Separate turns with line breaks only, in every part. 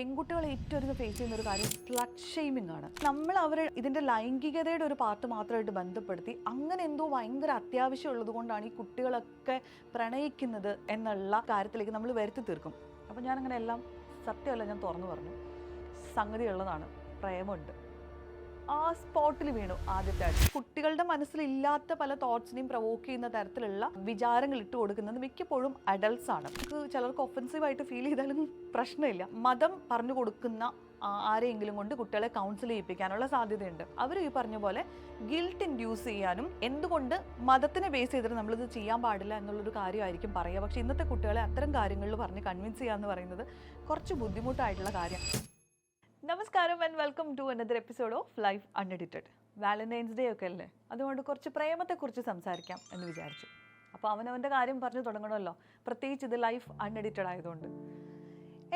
പെൺകുട്ടികൾ ഏറ്റവും അധികം ഫേസ് ചെയ്യുന്ന ഒരു കാര്യം സ്ലട്ട് ഷെയ്മിംഗ് ആണ്. നമ്മൾ അവരെ ഇതിൻ്റെ ലൈംഗികതയുടെ ഒരു പാർട്ട് മാത്രമായിട്ട് ബന്ധപ്പെടുത്തി അങ്ങനെ എന്തോ ഭയങ്കര അത്യാവശ്യമുള്ളത് കൊണ്ടാണ് ഈ കുട്ടികളൊക്കെ പ്രണയിക്കുന്നത് എന്നുള്ള കാര്യത്തിലേക്ക് നമ്മൾ വരുത്തി തീർക്കും. അപ്പോൾ ഞാനങ്ങനെ എല്ലാം സത്യമല്ല, ഞാൻ തുറന്നു പറഞ്ഞു. സംഗതി ഉള്ളതാണ്, പ്രേമമുണ്ട്. ആ സ്പോട്ടിൽ വീണു ആദ്യത്തെ ആഴ്ച. കുട്ടികളുടെ മനസ്സിലില്ലാത്ത പല തോട്ട്സിനെയും പ്രൊവോക്ക് ചെയ്യുന്ന തരത്തിലുള്ള വിചാരങ്ങൾ ഇട്ട് കൊടുക്കുന്നത് മിക്കപ്പോഴും അഡൾട്ട്സ് ആണ്. നമുക്ക് ചിലർക്ക് ഒഫൻസീവായിട്ട് ഫീൽ ചെയ്താലും പ്രശ്നമില്ല. മതം പറഞ്ഞു കൊടുക്കുന്ന ആരെയെങ്കിലും കൊണ്ട് കുട്ടികളെ കൗൺസിൽ ചെയ്യിപ്പിക്കാനുള്ള സാധ്യതയുണ്ട്. അവർ ഈ പറഞ്ഞ പോലെ ഗിൽട്ട് ഇൻഡ്യൂസ് ചെയ്യാനും എന്തുകൊണ്ട് മതത്തിനെ ബേസ് ചെയ്തിട്ട് നമ്മളിത് ചെയ്യാൻ പാടില്ല എന്നുള്ളൊരു കാര്യമായിരിക്കും പറയുക. പക്ഷേ ഇന്നത്തെ കുട്ടികളെ അത്തരം കാര്യങ്ങളിൽ പറഞ്ഞ് കൺവിൻസ് ചെയ്യുക എന്ന് പറയുന്നത് കുറച്ച് ബുദ്ധിമുട്ടായിട്ടുള്ള കാര്യം. നമസ്കാരം and welcome to another episode of life unedited. Valentine's Day ഒക്കെ അല്ലേ, അതുകൊണ്ട് കുറച്ച് പ്രേമത്തെക്കുറിച്ച് സംസാരിക്കാം എന്ന് വിചാരിച്ചു. അപ്പോൾ അവനവൻ്റെ കാര്യം പറഞ്ഞു തുടങ്ങണമല്ലോ, പ്രത്യേകിച്ച് ഇത് ലൈഫ് അൺഎഡിറ്റഡ് ആയതുകൊണ്ട്.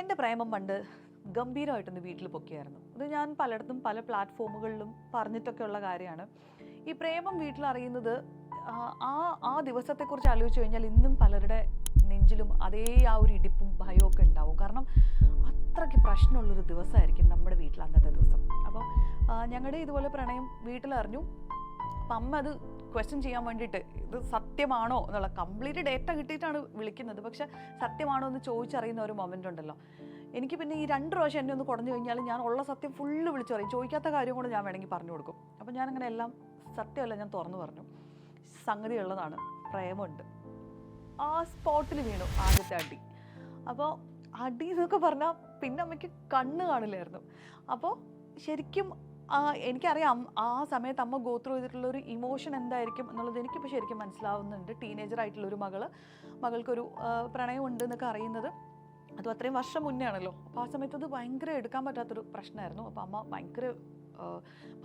എൻ്റെ പ്രേമം പണ്ട് ഗംഭീരമായിട്ടൊന്ന് വീട്ടിൽ പൊക്കിയായിരുന്നു. ഇത് ഞാൻ പലയിടത്തും പല പ്ലാറ്റ്ഫോമുകളിലും പറഞ്ഞിട്ടൊക്കെ ഉള്ള കാര്യമാണ്. ഈ പ്രേമം വീട്ടിലറിയുന്നത് ആ ദിവസത്തെക്കുറിച്ച് ആലോചിച്ച് കഴിഞ്ഞാൽ ഇന്നും പലരുടെ നെഞ്ചിലും അതേ ആ ഒരു ഇടിപ്പും ഭയവും ഒക്കെ ഉണ്ടാവും. കാരണം അത്രയ്ക്ക് പ്രശ്നമുള്ളൊരു ദിവസമായിരിക്കും നമ്മുടെ വീട്ടിൽ അന്നത്തെ ദിവസം. അപ്പോൾ ഞങ്ങളുടെ ഇതുപോലെ പ്രണയം വീട്ടിലറിഞ്ഞു. അപ്പം അമ്മ അത് ക്വസ്റ്റ്യൻ ചെയ്യാൻ വേണ്ടിയിട്ട് ഇത് സത്യമാണോ എന്നുള്ള കംപ്ലീറ്റ് ഡേറ്റ കിട്ടിയിട്ടാണ് വിളിക്കുന്നത്. പക്ഷെ സത്യമാണോ എന്ന് ചോദിച്ചറിയുന്ന ഒരു മൊമെൻ്റ് ഉണ്ടല്ലോ. എനിക്ക് പിന്നെ ഈ 2 പ്രാവശ്യം എന്നെ ഒന്ന് കുറഞ്ഞു കഴിഞ്ഞാൽ ഞാൻ ഉള്ള സത്യം ഫുള്ള് വിളിച്ചു പറയും. ചോദിക്കാത്ത കാര്യം കൂടെ ഞാൻ വേണമെങ്കിൽ പറഞ്ഞു കൊടുക്കും. അപ്പം ഞാനങ്ങനെ എല്ലാം സത്യമല്ല, ഞാൻ തുറന്നു പറഞ്ഞു. സംഗതി ഉള്ളതാണ്, പ്രേമമുണ്ട്. ആ സ്പോട്ടിൽ വീണു ആദ്യത്തെ അടി. അപ്പോൾ അടി എന്നൊക്കെ പറഞ്ഞാൽ പിന്നെ അമ്മയ്ക്ക് കണ്ണ് കാണില്ലായിരുന്നു. അപ്പോൾ ശരിക്കും എനിക്കറിയാം ആ സമയത്ത് അമ്മ ഗോ ത്രൂ ചെയ്തിട്ടുള്ള ഒരു ഇമോഷൻ എന്തായിരിക്കും എന്നുള്ളത് എനിക്കിപ്പോൾ ശരിക്കും മനസ്സിലാവുന്നുണ്ട്. ടീനേജറായിട്ടുള്ളൊരു മകൾക്കൊരു പ്രണയം ഉണ്ട് എന്നൊക്കെ അറിയുന്നത് അതും അത്രയും വർഷം മുന്നേ ആണല്ലോ. അപ്പോൾ ആ സമയത്ത് അത് ഭയങ്കര എടുക്കാൻ പറ്റാത്തൊരു പ്രശ്നമായിരുന്നു. അപ്പോൾ അമ്മ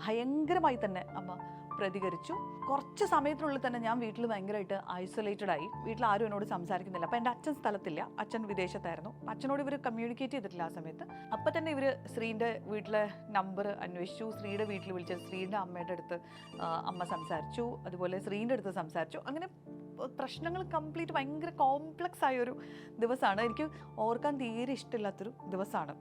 ഭയങ്കരമായി തന്നെ അമ്മ പ്രതികരിച്ചു. കുറച്ച് സമയത്തിനുള്ളിൽ തന്നെ ഞാൻ വീട്ടിൽ ഭയങ്കരമായിട്ട് ഐസൊലേറ്റഡ് ആയി. വീട്ടിൽ ആരും എന്നോട് സംസാരിക്കുന്നില്ല. അപ്പോൾ എൻ്റെ അച്ഛൻ സ്ഥലത്തില്ല, അച്ഛൻ വിദേശത്തായിരുന്നു. അച്ഛനോട് ഇവർ കമ്മ്യൂണിക്കേറ്റ് ചെയ്തിട്ടില്ല ആ സമയത്ത്. അപ്പം തന്നെ ഇവർ ശ്രീൻ്റെ വീട്ടിലെ നമ്പർ അന്വേഷിച്ചു. ശ്രീയുടെ വീട്ടിൽ വിളിച്ചത് ശ്രീയുടെ അമ്മയുടെ അടുത്ത് അമ്മ സംസാരിച്ചു, അതുപോലെ ശ്രീൻ്റെ അടുത്ത് സംസാരിച്ചു. അങ്ങനെ പ്രശ്നങ്ങൾ കംപ്ലീറ്റ് ഭയങ്കര കോംപ്ലക്സ് ആയൊരു ദിവസമാണ്. എനിക്ക് ഓർക്കാൻ തീരെ ഇഷ്ടമില്ലാത്തൊരു ദിവസമാണ്.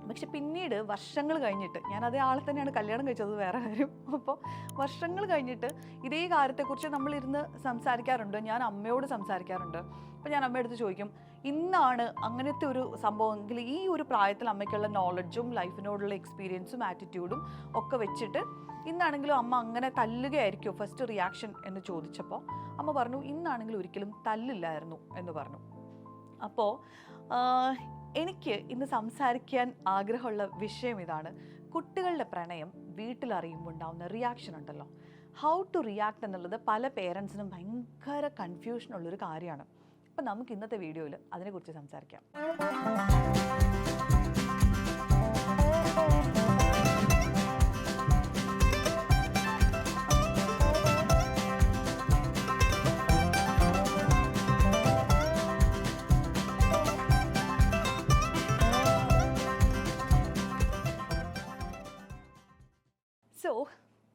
പക്ഷെ പിന്നീട് വർഷങ്ങൾ കഴിഞ്ഞിട്ട്, ഞാൻ അതേ ആളെ തന്നെയാണ് കല്യാണം കഴിച്ചത്, വേറെ കാര്യം. അപ്പോൾ വർഷങ്ങൾ കഴിഞ്ഞിട്ട് ഇതേ കാര്യത്തെക്കുറിച്ച് നമ്മളിരുന്ന് സംസാരിക്കാറുണ്ട്. ഞാൻ അമ്മയോട് സംസാരിക്കാറുണ്ട്. അപ്പോൾ ഞാൻ അമ്മയുടെ അടുത്ത് ചോദിക്കും, ഇന്നാണ് അങ്ങനത്തെ ഒരു സംഭവമെങ്കിൽ ഈ ഒരു പ്രായത്തിൽ അമ്മയ്ക്കുള്ള നോളജും ലൈഫിനോടുള്ള എക്സ്പീരിയൻസും ആറ്റിറ്റ്യൂഡും ഒക്കെ വെച്ചിട്ട് ഇന്നാണെങ്കിലും അമ്മ അങ്ങനെ തല്ലുകയായിരിക്കും ഫസ്റ്റ് റിയാക്ഷൻ എന്ന് ചോദിച്ചപ്പോൾ അമ്മ പറഞ്ഞു, ഇന്നാണെങ്കിലും ഒരിക്കലും തല്ലില്ലായിരുന്നു എന്ന് പറഞ്ഞു. അപ്പോൾ എനിക്ക് ഇന്ന് സംസാരിക്കാൻ ആഗ്രഹമുള്ള വിഷയം ഇതാണ്. കുട്ടികളുടെ പ്രണയം വീട്ടിലറിയുമ്പോൾ ഉണ്ടാകുന്ന റിയാക്ഷൻ ഉണ്ടല്ലോ, ഹൗ ടു റിയാക്ട് എന്നുള്ളത് പല പേരൻസിനും ഭയങ്കര കൺഫ്യൂഷനുള്ളൊരു കാര്യമാണ്. അപ്പം നമുക്ക് ഇന്നത്തെ വീഡിയോയിൽ അതിനെക്കുറിച്ച് സംസാരിക്കാം.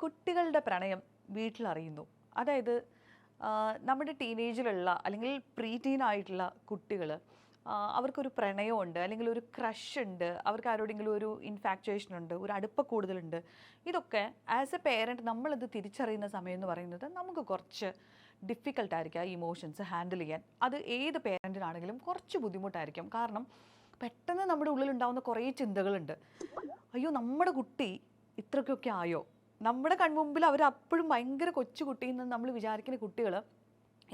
കുട്ടികളുടെ പ്രണയം വീട്ടിലറിയുന്നു. അതായത് നമ്മുടെ ടീനേജിലുള്ള അല്ലെങ്കിൽ പ്രീ ടീൻ ആയിട്ടുള്ള കുട്ടികൾ, അവർക്കൊരു പ്രണയമുണ്ട്, അല്ലെങ്കിൽ ഒരു ക്രഷ് ഉണ്ട്, അവർക്ക് ആരോടെങ്കിലും ഒരു ഇൻഫാക്ച്വേഷൻ ഉണ്ട്, ഒരു അടുപ്പം കൂടുതലുണ്ട്. ഇതൊക്കെ ആസ് എ പേരൻറ്റ് നമ്മളിത് തിരിച്ചറിയുന്ന സമയം എന്ന് പറയുന്നത് നമുക്ക് കുറച്ച് ഡിഫിക്കൽട്ടായിരിക്കും ആ ഇമോഷൻസ് ഹാൻഡിൽ ചെയ്യാൻ. അത് ഏത് പേരൻറ്റിനാണെങ്കിലും കുറച്ച് ബുദ്ധിമുട്ടായിരിക്കും. കാരണം പെട്ടെന്ന് നമ്മുടെ ഉള്ളിലുണ്ടാകുന്ന കുറേ ചിന്തകളുണ്ട്. അയ്യോ, നമ്മുടെ കുട്ടി ഇത്രയ്ക്കൊക്കെ ആയോ, നമ്മുടെ കൺമുമ്പിൽ അവർ അപ്പോഴും ഭയങ്കര കൊച്ചു കുട്ടിയെന്ന് നമ്മൾ വിചാരിക്കുന്ന കുട്ടികൾ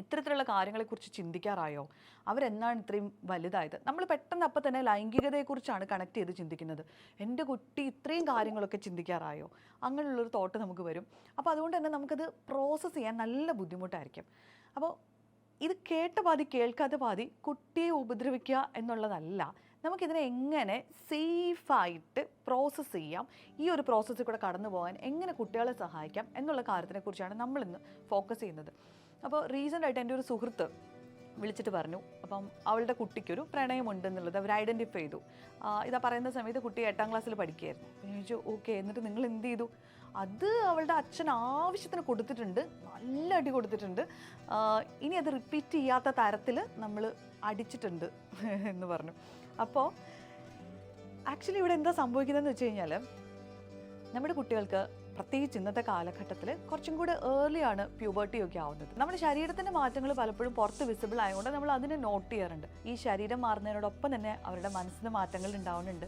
ഇത്തരത്തിലുള്ള കാര്യങ്ങളെക്കുറിച്ച് ചിന്തിക്കാറായോ, അവരെന്നാണ് ഇത്രയും വലുതായത്. നമ്മൾ പെട്ടെന്ന് അപ്പം തന്നെ ലൈംഗികതയെക്കുറിച്ചാണ് കണക്ട് ചെയ്ത് ചിന്തിക്കുന്നത്. എൻ്റെ കുട്ടി ഇത്രയും കാര്യങ്ങളൊക്കെ ചിന്തിക്കാറായോ, അങ്ങനെയുള്ളൊരു തോട്ട് നമുക്ക് വരും. അപ്പോൾ അതുകൊണ്ട് തന്നെ നമുക്കത് പ്രോസസ്സ് ചെയ്യാൻ നല്ല ബുദ്ധിമുട്ടായിരിക്കും. അപ്പോൾ ഇത് കേട്ട പാതി കേൾക്കാത്ത പാതി കുട്ടിയെ ഉപദ്രവിക്കുക എന്നുള്ളതല്ല, നമുക്കിതിനെ എങ്ങനെ സേഫായിട്ട് പ്രോസസ്സ് ചെയ്യാം, ഈ ഒരു പ്രോസസ്സിൽ കൂടെ കടന്നു പോകാൻ എങ്ങനെ കുട്ടികളെ സഹായിക്കാം എന്നുള്ള കാര്യത്തിനെക്കുറിച്ചാണ് നമ്മളിന്ന് ഫോക്കസ് ചെയ്യുന്നത്. അപ്പോൾ റീസെൻ്റായിട്ട് എൻ്റെ ഒരു സുഹൃത്ത് വിളിച്ചിട്ട് പറഞ്ഞു, അപ്പം അവളുടെ കുട്ടിക്കൊരു പ്രണയമുണ്ടെന്നുള്ളത് അവർ ഐഡൻറ്റിഫൈ ചെയ്തു. ഇതാ പറയുന്ന സമയത്ത് കുട്ടി 8ാം ക്ലാസ്സിൽ പഠിക്കുകയായിരുന്നു. അപ്പോൾ ഞാൻ ചോദിച്ചു, ഓക്കെ, എന്നിട്ട് നിങ്ങൾ എന്ത് ചെയ്തു? അത് അവളുടെ അച്ഛൻ ആവശ്യത്തിന് കൊടുത്തിട്ടുണ്ട്, നല്ല അടി കൊടുത്തിട്ടുണ്ട്, ഇനി അത് റിപ്പീറ്റ് ചെയ്യാത്ത തരത്തിൽ നമ്മൾ അടിച്ചിട്ടുണ്ട് എന്ന് പറഞ്ഞു. അപ്പോൾ ആക്ച്വലി ഇവിടെ എന്താ സംഭവിക്കുന്നതെന്ന് വെച്ച് കഴിഞ്ഞാൽ നമ്മുടെ കുട്ടികൾക്ക് പ്രത്യേകിച്ച് ഇന്നത്തെ കാലഘട്ടത്തിൽ കുറച്ചും കൂടെ ഏർലിയാണ് പ്യൂബർട്ടി ഒക്കെ ആവുന്നത്. നമ്മുടെ ശരീരത്തിൻ്റെ മാറ്റങ്ങൾ പലപ്പോഴും പുറത്ത് വിസിബിൾ ആയതുകൊണ്ട് നമ്മൾ അതിനെ നോട്ട് ചെയ്യാറുണ്ട്. ഈ ശരീരം മാറുന്നതിനോടൊപ്പം തന്നെ അവരുടെ മനസ്സിന് മാറ്റങ്ങൾ ഉണ്ടാവുന്നുണ്ട്,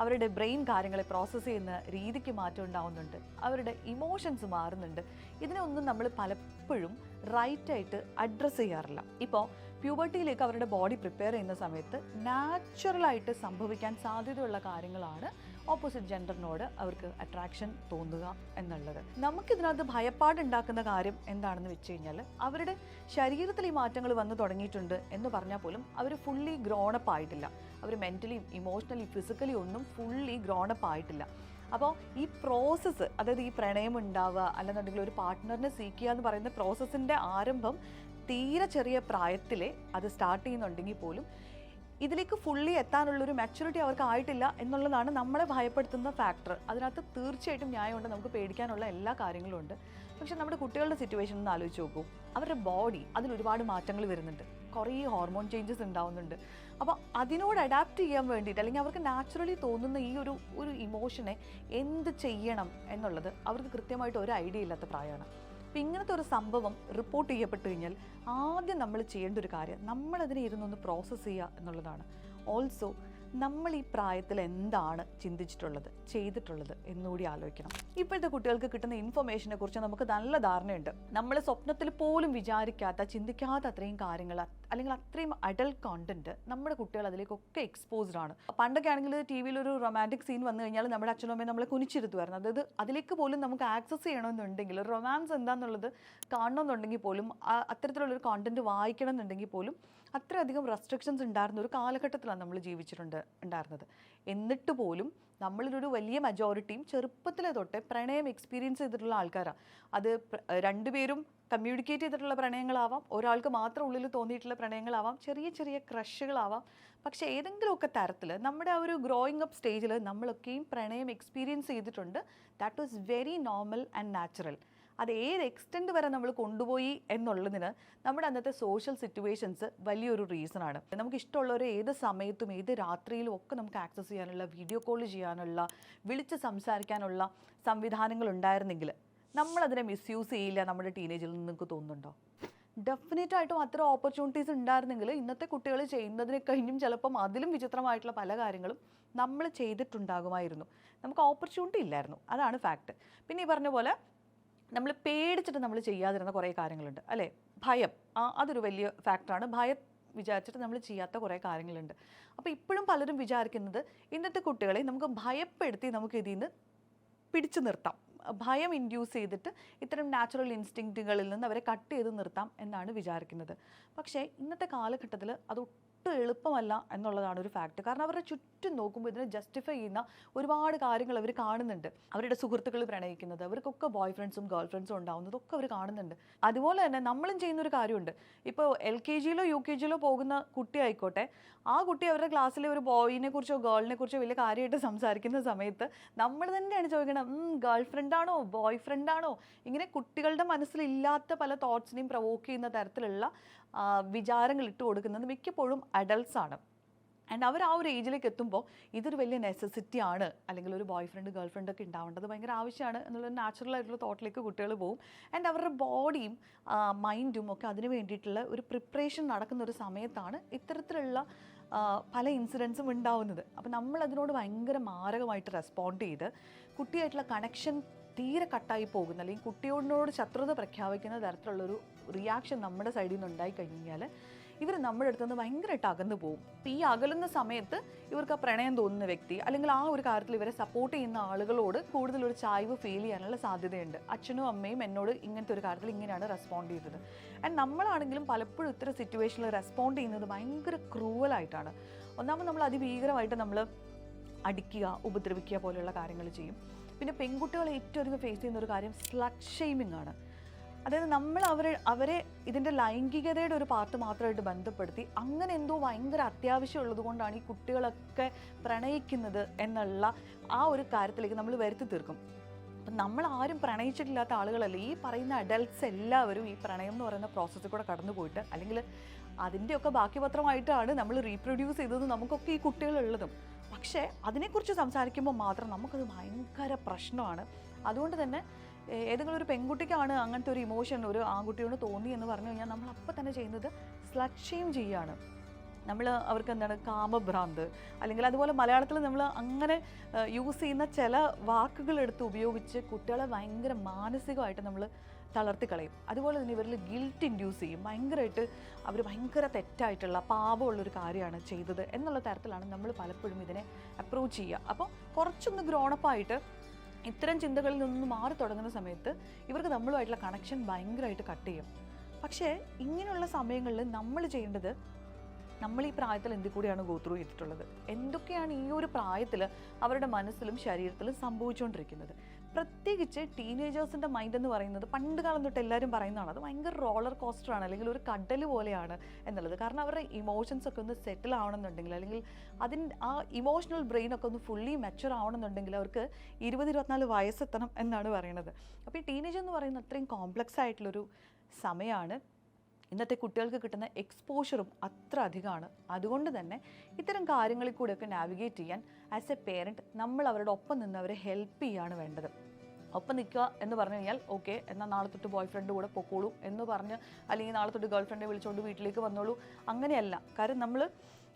അവരുടെ ബ്രെയിൻ കാര്യങ്ങളെ പ്രോസസ്സ് ചെയ്യുന്ന രീതിക്ക് മാറ്റം ഉണ്ടാവുന്നുണ്ട്, അവരുടെ ഇമോഷൻസ് മാറുന്നുണ്ട്. ഇതിനൊന്നും നമ്മൾ പലപ്പോഴും റൈറ്റായിട്ട് അഡ്രസ്സ് ചെയ്യാറില്ല. ഇപ്പോൾ പ്യൂബർട്ടിയിലേക്ക് അവരുടെ ബോഡി പ്രിപ്പയർ ചെയ്യുന്ന സമയത്ത് നാച്ചുറലായിട്ട് സംഭവിക്കാൻ സാധ്യതയുള്ള കാര്യങ്ങളാണ് ഓപ്പോസിറ്റ് ജെൻഡറിനോട് അവർക്ക് അട്രാക്ഷൻ തോന്നുക എന്നുള്ളത്. നമുക്കിതിനകത്ത് ഭയപ്പാടുണ്ടാക്കുന്ന കാര്യം എന്താണെന്ന് വെച്ച് കഴിഞ്ഞാൽ അവരുടെ ശരീരത്തിൽ ഈ മാറ്റങ്ങൾ വന്നു തുടങ്ങിയിട്ടുണ്ട് എന്ന് പറഞ്ഞാൽ പോലും അവർ ഫുള്ളി ഗ്രോണപ്പ് ആയിട്ടില്ല. അവർ മെൻ്റലിയും ഇമോഷണലി ഫിസിക്കലി ഒന്നും ഫുള്ളി ഗ്രോണപ്പ് ആയിട്ടില്ല. അപ്പോൾ ഈ പ്രോസസ്സ്, അതായത് ഈ പ്രണയം ഉണ്ടാവുക അല്ലെന്നുണ്ടെങ്കിൽ ഒരു പാർട്ട്ണറിനെ സീക്കുക എന്ന് പറയുന്ന പ്രോസസ്സിൻ്റെ ആരംഭം തീരെ ചെറിയ പ്രായത്തിലെ അത് സ്റ്റാർട്ട് ചെയ്യുന്നുണ്ടെങ്കിൽ പോലും ഇതിലേക്ക് ഫുള്ളി എത്താനുള്ളൊരു മെച്യൂരിറ്റി അവർക്ക് ആയിട്ടില്ല എന്നുള്ളതാണ് നമ്മളെ ഭയപ്പെടുത്തുന്ന ഫാക്ടർ. അതിനകത്ത് തീർച്ചയായിട്ടും ന്യായമുണ്ട്, നമുക്ക് പേടിക്കാനുള്ള എല്ലാ കാര്യങ്ങളും ഉണ്ട്. പക്ഷെ നമ്മുടെ കുട്ടികളുടെ സിറ്റുവേഷൻ ഒന്ന് ആലോചിച്ച് നോക്കൂ. അവരുടെ ബോഡി അതിൽ ഒരുപാട് മാറ്റങ്ങൾ വരുന്നുണ്ട്, കുറേ ഹോർമോൺ ചേഞ്ചസ് ഉണ്ടാവുന്നുണ്ട്. അപ്പോൾ അതിനോട് അഡാപ്റ്റ് ചെയ്യാൻ വേണ്ടിയിട്ട് അല്ലെങ്കിൽ അവർക്ക് നാച്ചുറലി തോന്നുന്ന ഈ ഒരു ഇമോഷനെ എന്ത് ചെയ്യണം എന്നുള്ളത് അവർക്ക് കൃത്യമായിട്ട് ഒരു ഐഡിയ ഇല്ലാത്ത പ്രായമാണ്. അപ്പം ഇങ്ങനത്തെ ഒരു സംഭവം റിപ്പോർട്ട് ചെയ്യപ്പെട്ട് കഴിഞ്ഞാൽ ആദ്യം നമ്മൾ ചെയ്യേണ്ട ഒരു കാര്യം നമ്മളതിനെ ഇരുന്നൊന്ന് പ്രോസസ്സ് ചെയ്യുക എന്നുള്ളതാണ്. ഓൾസോ നമ്മൾ ഈ പ്രായത്തിൽ എന്താണ് ചിന്തിച്ചിട്ടുള്ളത്, ചെയ്തിട്ടുള്ളത് എന്നുകൂടി ആലോചിക്കണം. ഇപ്പോഴത്തെ കുട്ടികൾക്ക് കിട്ടുന്ന ഇൻഫർമേഷനെ കുറിച്ച് നമുക്ക് നല്ല ധാരണയുണ്ട്. നമ്മൾ സ്വപ്നത്തിൽ പോലും വിചാരിക്കാത്ത, ചിന്തിക്കാത്ത അത്രയും കാര്യങ്ങൾ അല്ലെങ്കിൽ അത്രയും അഡൽട്ട് കോണ്ടന്റ് നമ്മുടെ കുട്ടികൾ അതിലേക്കൊക്കെ എക്സ്പോസ്ഡ് ആണ്. പണ്ടൊക്കെ ആണെങ്കിൽ ടി വിയിൽ ഒരു റൊമാൻറ്റിക് സീൻ വന്നു കഴിഞ്ഞാൽ നമ്മുടെ അച്ഛനും അമ്മയും നമ്മളെ കുനിച്ചിരുത്തുമായിരുന്നു. അതായത് അതിലേക്ക് പോലും നമുക്ക് ആക്സസ് ചെയ്യണമെന്നുണ്ടെങ്കിൽ, റൊമാൻസ് എന്താണെന്നുള്ളത് കാണണമെന്നുണ്ടെങ്കിൽ പോലും, അത്തരത്തിലുള്ളൊരു കോണ്ടന്റ് വായിക്കണം എന്നുണ്ടെങ്കിൽ പോലും അത്രയധികം റെസ്ട്രിക്ഷൻസ് ഉണ്ടായിരുന്ന ഒരു കാലഘട്ടത്തിലാണ് നമ്മൾ ഉണ്ടായിരുന്നത്. എന്നിട്ട് പോലും നമ്മളിലൊരു വലിയ മെജോറിറ്റിയും ചെറുപ്പത്തിലെ തൊട്ടേ പ്രണയം എക്സ്പീരിയൻസ് ചെയ്തിട്ടുള്ള ആൾക്കാരാണ്. അത് രണ്ടുപേരും കമ്മ്യൂണിക്കേറ്റ് ചെയ്തിട്ടുള്ള പ്രണയങ്ങളാവാം, ഒരാൾക്ക് മാത്രം ഉള്ളിൽ തോന്നിയിട്ടുള്ള പ്രണയങ്ങളാവാം, ചെറിയ ചെറിയ ക്രഷുകളാവാം. പക്ഷേ ഏതെങ്കിലുമൊക്കെ തരത്തിൽ നമ്മുടെ ആ ഒരു ഗ്രോയിങ് അപ്പ് സ്റ്റേജിൽ നമ്മളൊക്കെയും പ്രണയം എക്സ്പീരിയൻസ് ചെയ്തിട്ടുണ്ട്. That was very normal and natural. അത് ഏത് എക്സ്റ്റെൻഡ് വരെ നമ്മൾ കൊണ്ടുപോയി എന്നുള്ളതിന് നമ്മുടെ അന്നത്തെ സോഷ്യൽ സിറ്റുവേഷൻസ് വലിയൊരു റീസണാണ്. നമുക്ക് ഇഷ്ടമുള്ളവരെ ഏത് സമയത്തും ഏത് രാത്രിയിലും ഒക്കെ നമുക്ക് ആക്സസ് ചെയ്യാനുള്ള, വീഡിയോ കോൾ ചെയ്യാനുള്ള, വിളിച്ച് സംസാരിക്കാനുള്ള സംവിധാനങ്ങൾ ഉണ്ടായിരുന്നെങ്കിൽ നമ്മളതിനെ മിസ്യൂസ് ചെയ്യില്ല നമ്മുടെ ടീനേജിൽ നിന്ന് നിങ്ങൾക്ക് തോന്നുന്നുണ്ടോ? ഡെഫിനറ്റായിട്ടും അത്ര ഓപ്പർച്യൂണിറ്റീസ് ഉണ്ടായിരുന്നെങ്കിൽ ഇന്നത്തെ കുട്ടികൾ ചെയ്യുന്നതിനെ കഴിഞ്ഞും ചിലപ്പം അതിലും വിചിത്രമായിട്ടുള്ള പല കാര്യങ്ങളും നമ്മൾ ചെയ്തിട്ടുണ്ടാകുമായിരുന്നു. നമുക്ക് ഓപ്പർച്യൂണിറ്റി ഇല്ലായിരുന്നു, അതാണ് ഫാക്റ്റ്. പിന്നെ ഈ പറഞ്ഞ പോലെ നമ്മൾ പേടിച്ചിട്ട് നമ്മൾ ചെയ്യാതിരുന്ന കുറേ കാര്യങ്ങളുണ്ട് അല്ലേ? ഭയം, അതൊരു വലിയ ഫാക്ടറാണ്. ഭയം വിചാരിച്ചിട്ട് നമ്മൾ ചെയ്യാത്ത കുറേ കാര്യങ്ങളുണ്ട്. അപ്പോൾ ഇപ്പോഴും പലരും വിചാരിക്കുന്നത് ഇന്നത്തെ കുട്ടികളെ നമുക്ക് ഭയപ്പെടുത്തി നമുക്ക് ഇതിൽ നിന്ന് പിടിച്ചു നിർത്താം, ഭയം ഇൻഡ്യൂസ് ചെയ്തിട്ട് ഇത്തരം നാച്ചുറൽ ഇൻസ്റ്റിങ്ക്റ്റുകളിൽ നിന്ന് അവരെ കട്ട് ചെയ്ത് നിർത്താം എന്നാണ് വിചാരിക്കുന്നത്. പക്ഷേ ഇന്നത്തെ കാലഘട്ടത്തിൽ അത് എളുപ്പമല്ല എന്നുള്ളതാണ് ഒരു ഫാക്റ്റ്. കാരണം അവരുടെ ചുറ്റും നോക്കുമ്പോൾ ഇതിനെ ജസ്റ്റിഫൈ ചെയ്യുന്ന ഒരുപാട് കാര്യങ്ങൾ അവർ കാണുന്നുണ്ട്. അവരുടെ സുഹൃത്തുക്കൾ പ്രണയിക്കുന്നത്, അവർക്കൊക്കെ ബോയ് ഫ്രണ്ട്സും ഗേൾ ഫ്രണ്ട്സും ഉണ്ടാവുന്നതൊക്കെ അവർ കാണുന്നുണ്ട്. അതുപോലെ തന്നെ നമ്മളും ചെയ്യുന്നൊരു കാര്യമുണ്ട്. ഇപ്പോൾ LKG-യിലോ UKG-യിലോ പോകുന്ന കുട്ടി ആയിക്കോട്ടെ, ആ കുട്ടി അവരുടെ ക്ലാസ്സിലെ ഒരു ബോയിനെ കുറിച്ചോ ഗേളിനെ കുറിച്ചോ വലിയ കാര്യമായിട്ട് സംസാരിക്കുന്ന സമയത്ത് നമ്മൾ തന്നെയാണ് ചോദിക്കണം, ഗേൾ ഫ്രണ്ടാണോ ബോയ് ഫ്രണ്ടാണോ? ഇങ്ങനെ കുട്ടികളുടെ മനസ്സിലില്ലാത്ത പല തോട്ട്സിനെയും പ്രൊവോക്ക് ചെയ്യുന്ന തരത്തിലുള്ള വിചാരങ്ങൾ ഇട്ട് കൊടുക്കുന്നത് മിക്കപ്പോഴും അഡൾട്ട്സാണ്. ആൻഡ് അവർ ആ ഒരു ഏജിലേക്ക് എത്തുമ്പോൾ ഇതൊരു വലിയ നെസസിറ്റി ആണ്, അല്ലെങ്കിൽ ഒരു ബോയ് ഫ്രണ്ട് ഗേൾ ഫ്രണ്ട് ഒക്കെ ഉണ്ടാവേണ്ടത് ഭയങ്കര ആവശ്യമാണ് എന്നുള്ളൊരു നാച്ചുറൽ ആയിട്ടുള്ള തോട്ടിലേക്ക് കുട്ടികൾ പോകും. ആൻഡ് അവരുടെ ബോഡിയും മൈൻഡും ഒക്കെ അതിന് വേണ്ടിയിട്ടുള്ള ഒരു പ്രിപ്പറേഷൻ നടക്കുന്ന ഒരു സമയത്താണ് ഇത്തരത്തിലുള്ള പല ഇൻസിഡൻസും ഉണ്ടാവുന്നത്. അപ്പോൾ നമ്മൾ അതിനോട് ഭയങ്കര മാരകമായിട്ട് റെസ്പോണ്ട് ചെയ്ത് കുട്ടിയായിട്ടുള്ള കണക്ഷൻ തീരെ കട്ടായി പോകുന്ന, അല്ലെങ്കിൽ കുട്ടിയോടിനോട് ശത്രുത പ്രഖ്യാപിക്കുന്ന തരത്തിലുള്ളൊരു റിയാക്ഷൻ നമ്മുടെ സൈഡിൽ നിന്ന് ഉണ്ടായി കഴിഞ്ഞാൽ ഇവർ നമ്മുടെ അടുത്ത് നിന്ന് ഭയങ്കരമായിട്ട് അകന്നു പോകും. ഈ അകലുന്ന സമയത്ത് ഇവർക്ക് ആ പ്രണയം തോന്നുന്ന വ്യക്തി അല്ലെങ്കിൽ ആ ഒരു കാര്യത്തിൽ ഇവരെ സപ്പോർട്ട് ചെയ്യുന്ന ആളുകളോട് കൂടുതലൊരു ചായ്വ് ഫീൽ ചെയ്യാനുള്ള സാധ്യതയുണ്ട്. അച്ഛനും അമ്മയും എന്നോട് ഇങ്ങനത്തെ ഒരു കാര്യത്തിൽ ഇങ്ങനെയാണ് റെസ്പോണ്ട് ചെയ്തത്. ആൻഡ് നമ്മളാണെങ്കിലും പലപ്പോഴും ഇത്തരം സിറ്റുവേഷനിൽ റെസ്പോണ്ട് ചെയ്യുന്നത് ഭയങ്കര ക്രൂവലായിട്ടാണ്. ഒന്നാമത് നമ്മൾ അതിഭീകരമായിട്ട് നമ്മൾ അടിക്കുക, ഉപദ്രവിക്കുക പോലെയുള്ള കാര്യങ്ങൾ ചെയ്യും. പിന്നെ പെൺകുട്ടികൾ ഏറ്റവും അധികം ഫേസ് ചെയ്യുന്ന ഒരു കാര്യം സ്ലട്ട് ഷെയ്മിങ് ആണ്. അതായത് നമ്മൾ അവരെ ഇതിൻ്റെ ലൈംഗികതയുടെ ഒരു പാർട്ട് മാത്രമായിട്ട് ബന്ധപ്പെടുത്തി അങ്ങനെ എന്തോ ഭയങ്കര അത്യാവശ്യമുള്ളത് കൊണ്ടാണ് ഈ കുട്ടികളൊക്കെ പ്രണയിക്കുന്നത് എന്നുള്ള ആ ഒരു കാര്യത്തിലേക്ക് നമ്മൾ വരുത്തി തീർക്കും. അപ്പം നമ്മൾ ആരും പ്രണയിച്ചിട്ടില്ലാത്ത ആളുകളല്ല. ഈ പറയുന്ന അഡൽട്ട്സ് എല്ലാവരും ഈ പ്രണയം എന്ന് പറയുന്ന പ്രോസസ്സിൽ കൂടെ കടന്നു പോയിട്ട്, അല്ലെങ്കിൽ അതിൻ്റെയൊക്കെ ബാക്കി പത്രമായിട്ടാണ് നമ്മൾ റീപ്രൊഡ്യൂസ് ചെയ്തത് നമുക്കൊക്കെ ഈ കുട്ടികളുള്ളതും. പക്ഷേ അതിനെക്കുറിച്ച് സംസാരിക്കുമ്പോൾ മാത്രം നമുക്കത് ഭയങ്കര പ്രശ്നമാണ്. അതുകൊണ്ട് തന്നെ ഏതെങ്കിലും ഒരു പെൺകുട്ടിക്കാണ് അങ്ങനത്തെ ഒരു ഇമോഷൻ ഒരു ആൺകുട്ടിയോട് തോന്നി എന്ന് പറഞ്ഞു കഴിഞ്ഞാൽ നമ്മൾ അപ്പം തന്നെ ചെയ്യുന്നത് സ്ലട്ട് ഷെയിം ചെയ്യുകയാണ്. നമ്മൾ അവർക്ക് എന്താണ് കാമഭ്രാന്ത്, അല്ലെങ്കിൽ അതുപോലെ മലയാളത്തിൽ നമ്മൾ അങ്ങനെ യൂസ് ചെയ്യുന്ന ചില വാക്കുകൾ എടുത്ത് ഉപയോഗിച്ച് കുട്ടികളെ ഭയങ്കര മാനസികമായിട്ട് നമ്മൾ തളർത്തിക്കളയും. അതുപോലെ തന്നെ ഇവരിൽ ഗിൽറ്റ് ഇൻഡ്യൂസ് ചെയ്യും. ഭയങ്കരമായിട്ട് അവർ ഭയങ്കര തെറ്റായിട്ടുള്ള പാപമുള്ളൊരു കാര്യമാണ് ചെയ്തത് എന്നുള്ള തരത്തിലാണ് നമ്മൾ പലപ്പോഴും ഇതിനെ അപ്രോച്ച് ചെയ്യുക. അപ്പോൾ കുറച്ചൊന്ന് ഗ്രോണപ്പായിട്ട് ഇത്തരം ചിന്തകളിൽ നിന്നൊന്ന് മാറി തുടങ്ങുന്ന സമയത്ത് ഇവർക്ക് നമ്മളുമായിട്ടുള്ള കണക്ഷൻ ഭയങ്കരമായിട്ട് കട്ട് ചെയ്യും. പക്ഷേ ഇങ്ങനെയുള്ള സമയങ്ങളിൽ നമ്മൾ ചെയ്യേണ്ടത്, നമ്മൾ ഈ പ്രായത്തിൽ എന്ത് കൂടിയാണ് ഗോ ത്രൂ ചെയ്തിട്ടുള്ളത്, എന്തൊക്കെയാണ് ഈ ഒരു പ്രായത്തിൽ അവരുടെ മനസ്സിലും ശരീരത്തിലും സംഭവിച്ചുകൊണ്ടിരിക്കുന്നത്. പ്രത്യേകിച്ച് ടീനേജേഴ്സിൻ്റെ മൈൻഡ് എന്ന് പറയുന്നത് പണ്ട് കാലം തൊട്ട് എല്ലാവരും പറയുന്നതാണ്, അത് ഭയങ്കര റോളർ കോസ്റ്ററാണ് അല്ലെങ്കിൽ ഒരു കടൽ പോലെയാണ് എന്നുള്ളത്. കാരണം അവരുടെ ഇമോഷൻസ് ഒക്കെ ഒന്ന് സെറ്റിൽ ആവണമെന്നുണ്ടെങ്കിൽ, അല്ലെങ്കിൽ ആ ഇമോഷണൽ ബ്രെയിനൊക്കെ ഒന്ന് ഫുള്ളി മെച്ചുവർ ആവണമെന്നുണ്ടെങ്കിൽ അവർക്ക് 20-24 വയസ്സെത്തണം എന്നാണ് പറയുന്നത്. അപ്പോൾ ഈ ടീനേജ് എന്ന് പറയുന്നത് അത്രയും കോംപ്ലക്സ് ആയിട്ടുള്ളൊരു സമയമാണ്. ഇന്നത്തെ കുട്ടികൾക്ക് കിട്ടുന്ന എക്സ്പോഷറും അത്ര അധികമാണ്. അതുകൊണ്ട് തന്നെ ഇത്തരം കാര്യങ്ങളിൽ കൂടെയൊക്കെ നാവിഗേറ്റ് ചെയ്യാൻ ആസ് എ പേരൻറ്റ് നമ്മൾ അവരുടെ ഒപ്പം നിന്ന് അവരെ ഹെൽപ്പ് ചെയ്യുകയാണ് വേണ്ടത്. ഒപ്പം നിൽക്കുക എന്ന് പറഞ്ഞു കഴിഞ്ഞാൽ ഓക്കെ എന്നാൽ നാളെ തൊട്ട് ബോയ് ഫ്രണ്ട് കൂടെ പൊക്കോളൂ എന്ന് പറഞ്ഞ്, അല്ലെങ്കിൽ നാളെ തൊട്ട് ഗേൾ ഫ്രണ്ടെ വിളിച്ചുകൊണ്ട് വീട്ടിലേക്ക് വന്നോളൂ, അങ്ങനെയല്ല. കാരണം നമ്മൾ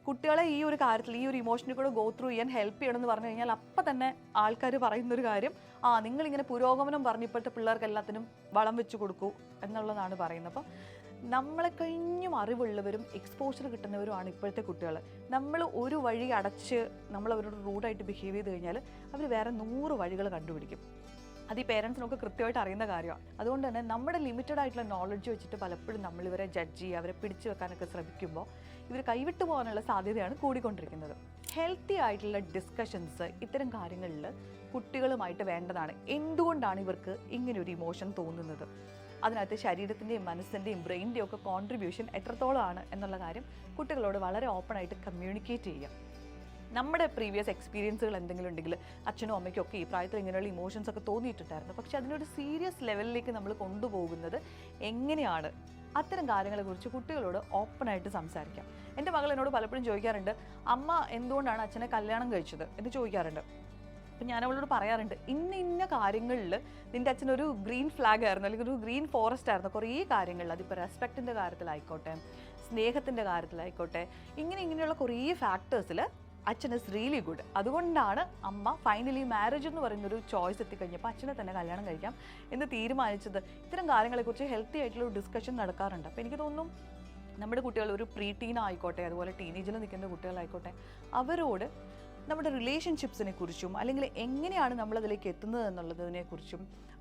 കുട്ടികളെ ഈ ഒരു കാര്യത്തിൽ ഈ ഒരു ഇമോഷനിൽ കൂടെ ഗോ ത്രൂ ചെയ്യാൻ ഹെൽപ്പ് ചെയ്യണമെന്ന് പറഞ്ഞു കഴിഞ്ഞാൽ അപ്പം തന്നെ ആൾക്കാർ പറയുന്നൊരു കാര്യം, നിങ്ങളിങ്ങനെ പുരോഗമനം പറഞ്ഞ് ഇപ്പോഴത്തെ പിള്ളേർക്ക് എല്ലാത്തിനും വളം വെച്ച് കൊടുക്കൂ എന്നുള്ളതാണ് പറയുന്നത്. അപ്പം നമ്മളെ കഴിഞ്ഞും അറിവുള്ളവരും എക്സ്പോഷർ കിട്ടുന്നവരുമാണ് ഇപ്പോഴത്തെ കുട്ടികൾ. നമ്മൾ ഒരു വഴി അടച്ച് നമ്മൾ അവരോട് റൂഡായിട്ട് ബിഹേവ് ചെയ്ത് കഴിഞ്ഞാൽ അവർ വേറെ 100 വഴികൾ കണ്ടുപിടിക്കും. അത് ഈ പേരൻസിനൊക്കെ കൃത്യമായിട്ട് അറിയുന്ന കാര്യമാണ്. അതുകൊണ്ട് തന്നെ നമ്മുടെ ലിമിറ്റഡ് ആയിട്ടുള്ള നോളജ് വെച്ചിട്ട് പലപ്പോഴും നമ്മളിവരെ ജഡ്ജ് ചെയ്യുക, അവരെ പിടിച്ചു വെക്കാനൊക്കെ ശ്രമിക്കുമ്പോൾ ഇവർ കൈവിട്ടു പോകാനുള്ള സാധ്യതയാണ് കൂടിക്കൊണ്ടിരിക്കുന്നത്. ഹെൽത്തി ആയിട്ടുള്ള ഡിസ്കഷൻസ് ഇത്തരം കാര്യങ്ങളിൽ കുട്ടികളുമായിട്ട് വേണ്ടതാണ്. എന്തുകൊണ്ടാണ് ഇവർക്ക് ഇങ്ങനൊരു ഇമോഷൻ തോന്നുന്നത്, അതിനകത്ത് ശരീരത്തിൻ്റെയും മനസ്സിൻ്റെയും ബ്രെയിനിൻ്റെയും ഒക്കെ കോൺട്രിബ്യൂഷൻ എത്രത്തോളമാണ് എന്നുള്ള കാര്യം കുട്ടികളോട് വളരെ ഓപ്പണായിട്ട് കമ്മ്യൂണിക്കേറ്റ് ചെയ്യാം. നമ്മുടെ പ്രീവിയസ് എക്സ്പീരിയൻസുകൾ എന്തെങ്കിലും ഉണ്ടെങ്കിൽ അച്ഛനും അമ്മയ്ക്കും ഒക്കെ ഈ പ്രായത്തിൽ ഇങ്ങനെയുള്ള ഇമോഷൻസ് ഒക്കെ തോന്നിയിട്ടുണ്ടായിരുന്നു. പക്ഷേ അതിനൊരു സീരിയസ് ലെവലിലേക്ക് നമ്മൾ കൊണ്ടുപോകുന്നത് എങ്ങനെയാണ്, അത്തരം കാര്യങ്ങളെക്കുറിച്ച് കുട്ടികളോട് ഓപ്പണായിട്ട് സംസാരിക്കാം. എൻ്റെ മകൾ എന്നോട് പലപ്പോഴും ചോദിക്കാറുണ്ട്, അമ്മ എന്തുകൊണ്ടാണ് അച്ഛനെ കല്യാണം കഴിച്ചത് എന്ന് ചോദിക്കാറുണ്ട്. അപ്പം ഞാൻ അവളോട് പറയാറുണ്ട്, ഇന്ന കാര്യങ്ങളിൽ നിൻ്റെ അച്ഛനൊരു ഗ്രീൻ ഫ്ലാഗ് ആയിരുന്നു, അല്ലെങ്കിൽ ഒരു ഗ്രീൻ ഫോറസ്റ്റ് ആയിരുന്നു കുറേ കാര്യങ്ങളിൽ. അതിപ്പോൾ റെസ്പെക്റ്റിൻ്റെ കാര്യത്തിലായിക്കോട്ടെ, സ്നേഹത്തിൻ്റെ കാര്യത്തിലായിക്കോട്ടെ, ഇങ്ങനെയുള്ള കുറേ ഫാക്ടേഴ്സിൽ അച്ഛൻ ഇസ് റിയലി ഗുഡ്. അതുകൊണ്ടാണ് അമ്മ ഫൈനലി മാരേജ് എന്ന് പറയുന്നൊരു ചോയ്സ് എത്തിക്കഴിഞ്ഞപ്പോൾ അച്ഛനെ തന്നെ കല്യാണം കഴിക്കാം എന്ന് തീരുമാനിച്ചത്. ഇത്തരം കാര്യങ്ങളെക്കുറിച്ച് ഹെൽത്തി ആയിട്ടുള്ള ഒരു ഡിസ്കഷൻ നടക്കാറുണ്ട്. അപ്പോൾ എനിക്ക് തോന്നുന്നു നമ്മുടെ കുട്ടികൾ ഒരു പ്രീ ടീൻ ആയിക്കോട്ടെ, അതുപോലെ ടീനേജിൽ നിൽക്കുന്ന കുട്ടികളായിക്കോട്ടെ, അവരോട് നമ്മുടെ റിലേഷൻഷിപ്സിനെ കുറിച്ചും അല്ലെങ്കിൽ എങ്ങനെയാണ് നമ്മളതിലേക്ക് എത്തുന്നത് എന്നുള്ളതിനെക്കുറിച്ചും,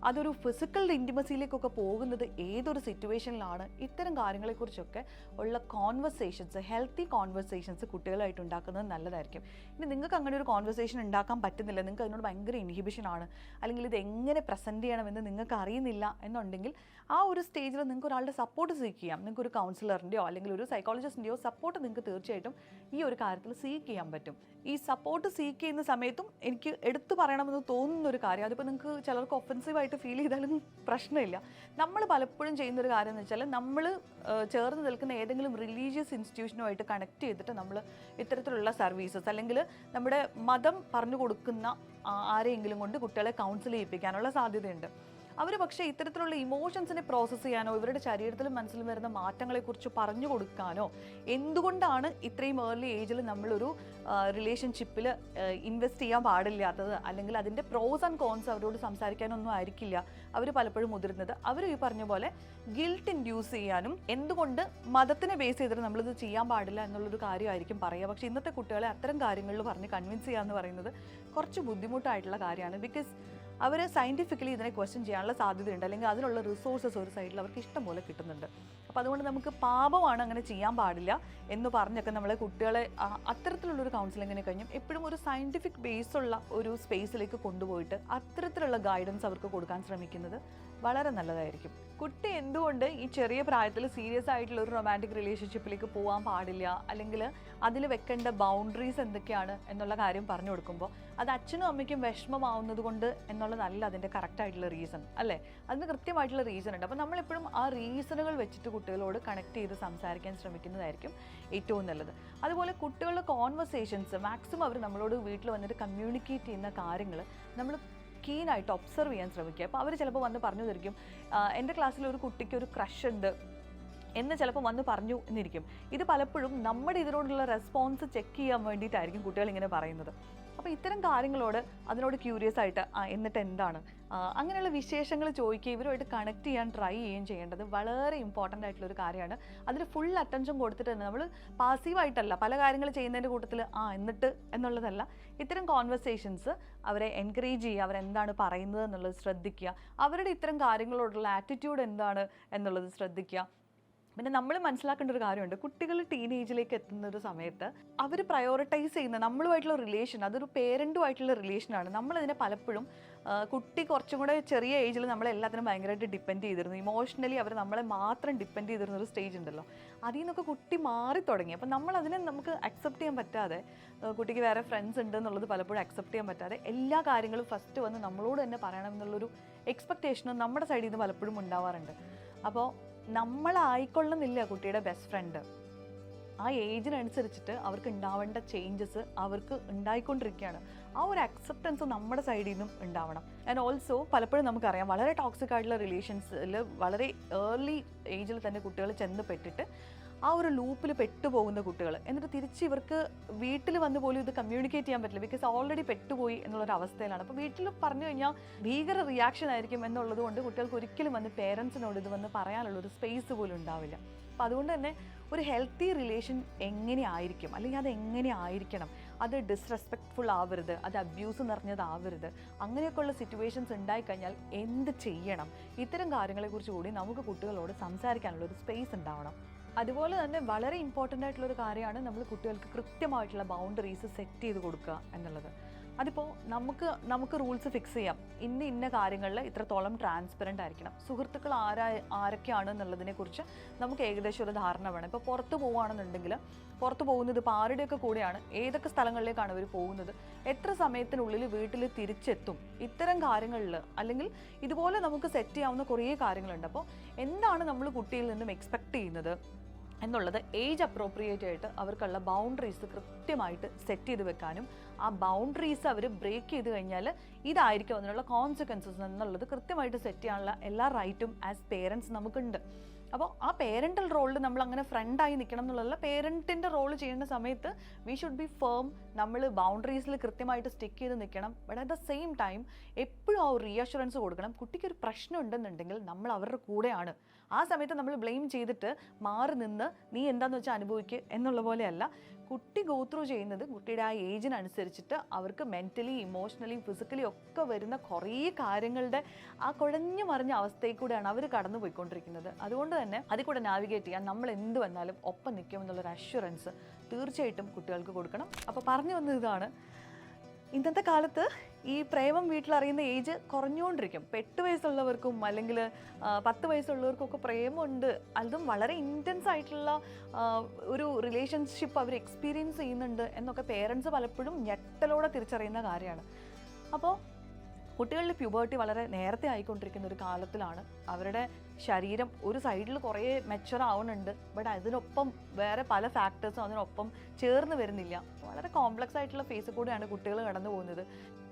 അതൊരു ഫിസിക്കൽ ഇൻറ്റിമസിയിലേക്കൊക്കെ പോകുന്നത് ഏതൊരു സിറ്റുവേഷനിലാണ്, ഇത്തരം കാര്യങ്ങളെക്കുറിച്ചൊക്കെ ഉള്ള കോൺവെർസേഷൻസ്, ഹെൽത്തി കോൺവെർസേഷൻസ് കുട്ടികളായിട്ട് ഉണ്ടാക്കുന്നത് നല്ലതായിരിക്കും. ഇനി നിങ്ങൾക്ക് അങ്ങനെ ഒരു കോൺവെർസേഷൻ ഉണ്ടാക്കാൻ പറ്റുന്നില്ല, നിങ്ങൾക്ക് അതിനോട് ഭയങ്കര ഇൻഹിബിഷനാണ്, അല്ലെങ്കിൽ ഇത് എങ്ങനെ പ്രസൻറ്റ് ചെയ്യണമെന്ന് നിങ്ങൾക്ക് അറിയുന്നില്ല എന്നുണ്ടെങ്കിൽ ആ ഒരു സ്റ്റേജിൽ നിങ്ങൾക്ക് ഒരാളുടെ സപ്പോർട്ട് സീക്ക് ചെയ്യാം. നിങ്ങൾക്ക് ഒരു കൗൺസിലറിൻ്റെയോ അല്ലെങ്കിൽ ഒരു സൈക്കോളജിസ്റ്റിൻ്റെയോ സപ്പോർട്ട് നിങ്ങൾക്ക് തീർച്ചയായിട്ടും ഈ ഒരു കാര്യത്തിൽ സീക്ക് ചെയ്യാൻ പറ്റും. ഈ സപ്പോർട്ട് സീക്ക് ചെയ്യുന്ന സമയത്തും എനിക്ക് എടുത്തു പറയണമെന്ന് തോന്നുന്ന ഒരു കാര്യം, അതിപ്പോൾ നിങ്ങൾക്ക് ചിലർക്ക് ഒഫൻസീവായിട്ട് ഫീൽ ചെയ്താലും പ്രശ്നമില്ല. നമ്മൾ പലപ്പോഴും ചെയ്യുന്നൊരു കാര്യം എന്ന് വെച്ചാൽ, നമ്മൾ ചേർന്ന് നിൽക്കുന്ന ഏതെങ്കിലും റിലീജിയസ് ഇൻസ്റ്റിറ്റ്യൂഷനുമായിട്ട് കണക്ട് ചെയ്തിട്ട് നമ്മൾ ഇത്തരത്തിലുള്ള സർവീസസ്, അല്ലെങ്കിൽ നമ്മുടെ മതം പറഞ്ഞു കൊടുക്കുന്ന ആരെയെങ്കിലും കൊണ്ട് കുട്ടികളെ കൗൺസിൽ ചെയ്യിപ്പിക്കാനുള്ള സാധ്യതയുണ്ട്. അവർ പക്ഷേ ഇത്തരത്തിലുള്ള ഇമോഷൻസിനെ പ്രോസസ്സ് ചെയ്യാനോ ഇവരുടെ ശരീരത്തിലും മനസ്സിലും വരുന്ന മാറ്റങ്ങളെക്കുറിച്ച് പറഞ്ഞു കൊടുക്കാനോ, എന്തുകൊണ്ടാണ് ഇത്രയും ഏർലി ഏജിൽ നമ്മളൊരു റിലേഷൻഷിപ്പിൽ ഇൻവെസ്റ്റ് ചെയ്യാൻ പാടില്ലാത്തത്, അല്ലെങ്കിൽ അതിൻ്റെ പ്രോസ് ആൻഡ് കോൺസ് അവരോട് സംസാരിക്കാനൊന്നും ആയിരിക്കില്ല അവർ പലപ്പോഴും മുതിർന്നത്. അവർ ഈ പറഞ്ഞ പോലെ ഗിൽട്ട് ഇൻഡ്യൂസ് ചെയ്യാനും എന്തുകൊണ്ട് മതത്തിനെ ബേസ് ചെയ്തിട്ട് നമ്മളിത് ചെയ്യാൻ പാടില്ല എന്നുള്ളൊരു കാര്യമായിരിക്കും പറയുക. പക്ഷേ ഇന്നത്തെ കുട്ടികളെ അത്തരം കാര്യങ്ങളിൽ പറഞ്ഞ് കൺവിൻസ് ചെയ്യുക എന്ന് പറയുന്നത് കുറച്ച് ബുദ്ധിമുട്ടായിട്ടുള്ള കാര്യമാണ്. ബിക്കോസ് അവർ സയൻറ്റിഫിക്കലി ഇതിനെ ക്വസ്റ്റ്യൻ ചെയ്യാനുള്ള സാധ്യതയുണ്ട്, അല്ലെങ്കിൽ അതിനുള്ള റിസോഴ്സസ് ഒരു സൈഡിൽ അവർക്ക് ഇഷ്ടം പോലെ കിട്ടുന്നുണ്ട്. അപ്പോൾ അതുകൊണ്ട് നമുക്ക് പാപമാണ്, അങ്ങനെ ചെയ്യാൻ പാടില്ല എന്ന് പറഞ്ഞൊക്കെ നമ്മളെ കുട്ടികളെ അത്തരത്തിലുള്ളൊരു കൗൺസിലിങ്ങിനെ കഴിഞ്ഞും എപ്പോഴും ഒരു സയൻറ്റിഫിക് ബേസുള്ള ഒരു സ്പേസിലേക്ക് കൊണ്ടുപോയിട്ട് അത്തരത്തിലുള്ള ഗൈഡൻസ് അവർക്ക് കൊടുക്കാൻ ശ്രമിക്കുന്നത് വളരെ നല്ലതായിരിക്കും. കുട്ടി എന്തുകൊണ്ട് ഈ ചെറിയ പ്രായത്തിൽ സീരിയസ് ആയിട്ടുള്ള ഒരു റൊമാൻറ്റിക് റിലേഷൻഷിപ്പിലേക്ക് പോകാൻ പാടില്ല, അല്ലെങ്കിൽ അതിൽ വെക്കേണ്ട ബൗണ്ടറീസ് എന്തൊക്കെയാണ് എന്നുള്ള കാര്യം പറഞ്ഞു കൊടുക്കുമ്പോൾ അത് അച്ഛനും അമ്മയ്ക്കും വിഷമമാവുന്നത് കൊണ്ട് എന്നുള്ളതല്ല അതിൻ്റെ കറക്റ്റായിട്ടുള്ള റീസൺ അല്ലേ. അതിന് കൃത്യമായിട്ടുള്ള റീസൺ ഉണ്ട്. അപ്പോൾ നമ്മളെപ്പോഴും ആ റീസണുകൾ വെച്ചിട്ട് കുട്ടികളോട് കണക്ട് ചെയ്ത് സംസാരിക്കാൻ ശ്രമിക്കുന്നതായിരിക്കും ഏറ്റവും നല്ലത്. അതുപോലെ കുട്ടികളുടെ കോൺവെർസേഷൻസ് മാക്സിമം അവർ നമ്മളോട് വീട്ടിൽ വന്നിട്ട് കമ്മ്യൂണിക്കേറ്റ് ചെയ്യുന്ന കാര്യങ്ങൾ നമ്മൾ കീനായിട്ട് ഒബ്സർവ് ചെയ്യാൻ ശ്രമിക്കുക. അപ്പോൾ അവർ ചിലപ്പോൾ വന്ന് പറഞ്ഞു തരിക്കും, എൻ്റെ ക്ലാസ്സിൽ ഒരു കുട്ടിക്ക് ഒരു ക്രഷ് ഉണ്ട് എന്ന് ചിലപ്പോൾ വന്ന് പറഞ്ഞു എന്നിരിക്കും. ഇത് പലപ്പോഴും നമ്മുടെ ഇതിനോടുള്ള റെസ്പോൺസ് ചെക്ക് ചെയ്യാൻ വേണ്ടിയിട്ടായിരിക്കും കുട്ടികൾ ഇങ്ങനെ പറയുന്നത്. അപ്പോൾ ഇത്തരം കാര്യങ്ങളോട് അതിനോട് ക്യൂരിയസ് ആയിട്ട് എന്നിട്ട് എന്താണ് അങ്ങനെയുള്ള വിശേഷങ്ങൾ ചോദിക്കുക, ഇവരുമായിട്ട് കണക്ട് ചെയ്യാൻ ട്രൈ ചെയ്യുകയും ചെയ്യേണ്ടത് വളരെ ഇമ്പോർട്ടൻ്റ് ആയിട്ടുള്ളൊരു കാര്യമാണ്. അതിൽ ഫുൾ അറ്റൻഷൻ കൊടുത്തിട്ട് തന്നെ നമ്മൾ പാസീവായിട്ടല്ല പല കാര്യങ്ങൾ ചെയ്യുന്നതിൻ്റെ കൂട്ടത്തിൽ എന്നിട്ട് എന്നുള്ളതല്ല, ഇത്തരം കോൺവെർസേഷൻസ് അവരെ എൻകറേജ് ചെയ്യുക, അവരെന്താണ് പറയുന്നത് എന്നുള്ളത് ശ്രദ്ധിക്കുക, അവരുടെ ഇത്തരം കാര്യങ്ങളോടുള്ള ആറ്റിറ്റ്യൂഡ് എന്താണ് എന്നുള്ളത് ശ്രദ്ധിക്കുക. പിന്നെ നമ്മൾ മനസ്സിലാക്കേണ്ട ഒരു കാര്യമുണ്ട്, കുട്ടികൾ ടീനേജിലേക്ക് എത്തുന്ന ഒരു സമയത്ത് അവർ പ്രയോറിറ്റൈസ് ചെയ്യുന്ന നമ്മളുമായിട്ടുള്ള റിലേഷൻ അതൊരു പേരൻറ്റുമായിട്ടുള്ള റിലേഷനാണ്. നമ്മളതിനെ പലപ്പോഴും കുട്ടി കുറച്ചും കൂടെ ചെറിയ ഏജിൽ നമ്മളെല്ലാത്തിനും ഭയങ്കരമായിട്ട് ഡിപ്പെൻഡ് ചെയ്തിരുന്നു, ഇമോഷണലി അവർ നമ്മളെ മാത്രം ഡിപ്പെൻഡ് ചെയ്തിരുന്ന ഒരു സ്റ്റേജ് ഉണ്ടല്ലോ, അതിൽ നിന്നൊക്കെ കുട്ടി മാറി തുടങ്ങി. അപ്പം നമ്മളതിനെ നമുക്ക് അക്സെപ്റ്റ് ചെയ്യാൻ പറ്റാതെ, കുട്ടിക്ക് വേറെ ഫ്രണ്ട്സ് ഉണ്ട് എന്നുള്ളത് പലപ്പോഴും അക്സെപ്റ്റ് ചെയ്യാൻ പറ്റാതെ എല്ലാ കാര്യങ്ങളും ഫസ്റ്റ് വന്ന് നമ്മളോട് തന്നെ പറയണം എന്നുള്ളൊരു എക്സ്പെക്റ്റേഷനും നമ്മുടെ സൈഡിൽ നിന്ന് പലപ്പോഴും ഉണ്ടാവാറുണ്ട്. അപ്പോൾ നമ്മളായിക്കൊള്ളുന്നില്ല കുട്ടിയുടെ ബെസ്റ്റ് ഫ്രണ്ട്. ആ ഏജിനനുസരിച്ചിട്ട് അവർക്ക് ഉണ്ടാവേണ്ട ചേഞ്ചസ് അവർക്ക് ഉണ്ടായിക്കൊണ്ടിരിക്കുകയാണ്. ആ ഒരു അക്സെപ്റ്റൻസ് നമ്മുടെ സൈഡിൽ നിന്നും ഉണ്ടാവണം. ആൻഡ് ഓൾസോ പലപ്പോഴും നമുക്കറിയാം വളരെ ടോക്സിക് ആയിട്ടുള്ള റിലേഷൻസിൽ വളരെ ഏർലി ഏജിൽ തന്നെ കുട്ടികൾ ചെന്ന് പെട്ടിട്ട് ആ ഒരു ലൂപ്പിൽ പെട്ടുപോകുന്ന കുട്ടികൾ, എന്നിട്ട് തിരിച്ച് ഇവർക്ക് വീട്ടിൽ വന്ന് പോലും ഇത് കമ്മ്യൂണിക്കേറ്റ് ചെയ്യാൻ പറ്റില്ല, ബിക്കോസ് ഓൾറെഡി പെട്ടുപോയി എന്നുള്ളൊരു അവസ്ഥയിലാണ്. അപ്പോൾ വീട്ടിൽ പറഞ്ഞു കഴിഞ്ഞാൽ ഭീകര റിയാക്ഷൻ ആയിരിക്കും എന്നുള്ളത് കൊണ്ട് കുട്ടികൾക്ക് ഒരിക്കലും വന്ന് പേരൻസിനോട് ഇത് വന്ന് പറയാനുള്ളൊരു സ്പേസ് പോലും ഉണ്ടാവില്ല. അപ്പോൾ അതുകൊണ്ട് തന്നെ ഒരു ഹെൽത്തി റിലേഷൻ എങ്ങനെ ആയിരിക്കും, അല്ലെങ്കിൽ അത് എങ്ങനെ ആയിരിക്കണം, അത് ഡിസ്റെസ്പെക്റ്റ്ഫുൾ ആവരുത്, അത് അബ്യൂസ് നിറഞ്ഞതാവരുത്, അങ്ങനെയൊക്കെയുള്ള സിറ്റുവേഷൻസ് ഉണ്ടായിക്കഴിഞ്ഞാൽ എന്ത് ചെയ്യണം, ഇത്തരം കാര്യങ്ങളെക്കുറിച്ച് കൂടി നമുക്ക് കുട്ടികളോട് സംസാരിക്കാനുള്ളൊരു സ്പേസ് ഉണ്ടാവണം. അതുപോലെ തന്നെ വളരെ ഇമ്പോർട്ടൻ്റ് ആയിട്ടുള്ളൊരു കാര്യമാണ് നമ്മൾ കുട്ടികൾക്ക് കൃത്യമായിട്ടുള്ള ബൗണ്ടറീസ് സെറ്റ് ചെയ്ത് കൊടുക്കുക എന്നുള്ളത്. അതിപ്പോൾ നമുക്ക് റൂൾസ് ഫിക്സ് ചെയ്യാം, ഇന്ന കാര്യങ്ങളിൽ ഇത്രത്തോളം ട്രാൻസ്പെറൻ്റ് ആയിരിക്കണം, സുഹൃത്തുക്കൾ ആരൊക്കെയാണ് എന്നുള്ളതിനെക്കുറിച്ച് നമുക്ക് ഏകദേശം ഒരു ധാരണ വേണം. ഇപ്പോൾ പുറത്ത് പോവുകയാണെന്നുണ്ടെങ്കിൽ പുറത്ത് പോകുന്നത് ഇപ്പോൾ ആരുടെയൊക്കെ കൂടെയാണ്, ഏതൊക്കെ സ്ഥലങ്ങളിലേക്കാണ് അവർ പോകുന്നത്, എത്ര സമയത്തിനുള്ളിൽ വീട്ടിൽ തിരിച്ചെത്തും, ഇത്തരം കാര്യങ്ങളിൽ അല്ലെങ്കിൽ ഇതുപോലെ നമുക്ക് സെറ്റ് ചെയ്യാവുന്ന കുറേ കാര്യങ്ങളുണ്ട്. അപ്പോൾ എന്താണ് നമ്മൾ കുട്ടിയിൽ നിന്നും എക്സ്പെക്റ്റ് ചെയ്യുന്നത് എന്നുള്ളത് ഏജ് അപ്രോപ്രിയേറ്റ് ആയിട്ട് അവർക്കുള്ള ബൗണ്ടറീസ് കൃത്യമായിട്ട് സെറ്റ് ചെയ്ത് വെക്കാനും, ആ ബൗണ്ടറീസ് അവർ ബ്രേക്ക് ചെയ്ത് കഴിഞ്ഞാൽ ഇതായിരിക്കും അതിനുള്ള കോൺസിക്വൻസസ് എന്നുള്ളത് കൃത്യമായിട്ട് സെറ്റ് ചെയ്യാനുള്ള എല്ലാ റൈറ്റും ആസ് പേരൻസ് നമുക്കുണ്ട്. അപ്പോൾ ആ പേരൻ്റൽ റോളിൽ നമ്മൾ അങ്ങനെ ഫ്രണ്ടായി നിൽക്കണം എന്നുള്ളതല്ല, പേരൻറ്റിൻ്റെ റോൾ ചെയ്യുന്ന സമയത്ത് വി ഷുഡ് ബി ഫേം, നമ്മൾ ബൗണ്ടറീസിൽ കൃത്യമായിട്ട് സ്റ്റിക്ക് ചെയ്ത് നിൽക്കണം. But at the same time എപ്പോഴും ആ ഒരു റീഅഷുറൻസ് കൊടുക്കണം, കുട്ടിക്കൊരു പ്രശ്നം ഉണ്ടെന്നുണ്ടെങ്കിൽ നമ്മൾ അവരുടെ കൂടെയാണ്. ആ സമയത്ത് നമ്മൾ ബ്ലെയിം ചെയ്തിട്ട് മാറി നിന്ന് നീ എന്താണെന്ന് വെച്ചാൽ അനുഭവിക്കുക എന്നുള്ള പോലെയല്ല, കുട്ടി ഗോ ത്രൂ ചെയ്യുന്നത് കുട്ടിയുടെ ആ ഏജിനനുസരിച്ചിട്ട് അവർക്ക് മെൻ്റലി ഇമോഷണലി ഫിസിക്കലി ഒക്കെ വരുന്ന കുറേ കാര്യങ്ങളുടെ ആ കുഴഞ്ഞു മറിഞ്ഞ അവസ്ഥയിൽ കൂടെയാണ് അവർ കടന്നു പോയിക്കൊണ്ടിരിക്കുന്നത്. അതുകൊണ്ട് തന്നെ അതിൽ കൂടെ നാവിഗേറ്റ് ചെയ്യാൻ നമ്മൾ എന്ത് വന്നാലും ഒപ്പം നിൽക്കുമെന്നുള്ളൊരു അഷ്വറൻസ് തീർച്ചയായിട്ടും കുട്ടികൾക്ക് കൊടുക്കണം. അപ്പോൾ പറഞ്ഞു വന്നത് ഇതാണ്, ഇന്നത്തെ കാലത്ത് ഈ പ്രേമം വീട്ടിലറിയുന്ന ഏജ് കുറഞ്ഞുകൊണ്ടിരിക്കും. ഇപ്പോൾ 8 വയസ്സുള്ളവർക്കും അല്ലെങ്കിൽ 10 വയസ്സുള്ളവർക്കൊക്കെ പ്രേമമുണ്ട്, അതും വളരെ ഇൻറ്റൻസ് ആയിട്ടുള്ള ഒരു റിലേഷൻഷിപ്പ് അവർ എക്സ്പീരിയൻസ് ചെയ്യുന്നുണ്ട് എന്നൊക്കെ പേരൻസ് പലപ്പോഴും ഞെട്ടലോടെ തിരിച്ചറിയുന്ന കാര്യമാണ്. അപ്പോൾ കുട്ടികളുടെ പ്യൂബേർട്ടി വളരെ നേരത്തെ ആയിക്കൊണ്ടിരിക്കുന്ന ഒരു കാലത്തിലാണ്. അവരുടെ ശരീരം ഒരു സൈഡിൽ കുറേ മെച്ചർ ആവുന്നുണ്ട്, ബട്ട് അതിനൊപ്പം വേറെ പല ഫാക്ടേഴ്സും അതിനൊപ്പം ചേർന്ന് വരുന്നില്ല. വളരെ കോംപ്ലക്സ് ആയിട്ടുള്ള ഫേസ് കൂടെയാണ് കുട്ടികൾ കടന്നു പോകുന്നത്.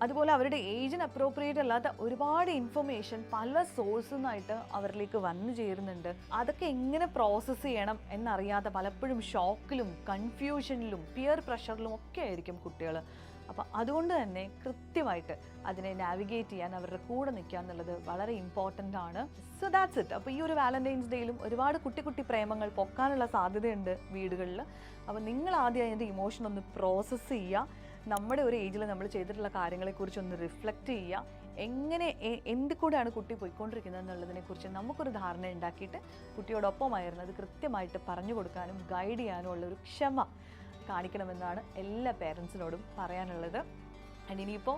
അതുപോലെ അവരുടെ ഏജിന് അപ്രോപ്രിയേറ്റ് അല്ലാത്ത ഒരുപാട് ഇൻഫർമേഷൻ പല സോഴ്സിൽ നിന്നായിട്ട് അവരിലേക്ക് വന്നു ചേരുന്നുണ്ട്. അതൊക്കെ എങ്ങനെ പ്രോസസ്സ് ചെയ്യണം എന്നറിയാതെ പലപ്പോഴും ഷോക്കിലും കൺഫ്യൂഷനിലും പിയർ പ്രഷറിലും ഒക്കെ ആയിരിക്കും കുട്ടികൾ. അപ്പോൾ അതുകൊണ്ട് തന്നെ കൃത്യമായിട്ട് അതിനെ നാവിഗേറ്റ് ചെയ്യാൻ അവരുടെ കൂടെ നിൽക്കുക എന്നുള്ളത് വളരെ ഇമ്പോർട്ടൻ്റ് ആണ്. So that's it. അപ്പോൾ ഈ ഒരു വാലന്റൈൻസ് ഡേയിലും ഒരുപാട് കുട്ടി കുട്ടി പ്രേമങ്ങൾ പൊക്കാനുള്ള സാധ്യതയുണ്ട് വീടുകളിൽ. അപ്പോൾ നിങ്ങൾ ആദ്യം അതിൻ്റെ ഇമോഷൻ ഒന്ന് പ്രോസസ്സ് ചെയ്യുക, നമ്മുടെ ഒരു ഏജിൽ നമ്മൾ ചെയ്തിട്ടുള്ള കാര്യങ്ങളെക്കുറിച്ചൊന്ന് റിഫ്ലക്റ്റ് ചെയ്യുക, എങ്ങനെ എന്ത് കൂടെയാണ് കുട്ടി പോയിക്കൊണ്ടിരിക്കുന്നത് എന്നുള്ളതിനെക്കുറിച്ച് നമുക്കൊരു ധാരണ ഉണ്ടാക്കിയിട്ട് കുട്ടിയോടൊപ്പമായിരുന്നു അത് കൃത്യമായിട്ട് പറഞ്ഞു കൊടുക്കാനും ഗൈഡ് ചെയ്യാനും ഉള്ളൊരു ക്ഷമ കാണിക്കണമെന്നാണ് എല്ലാ പേരൻസിനോടും പറയാനുള്ളത്. ആൻഡ് ഇനിയിപ്പോൾ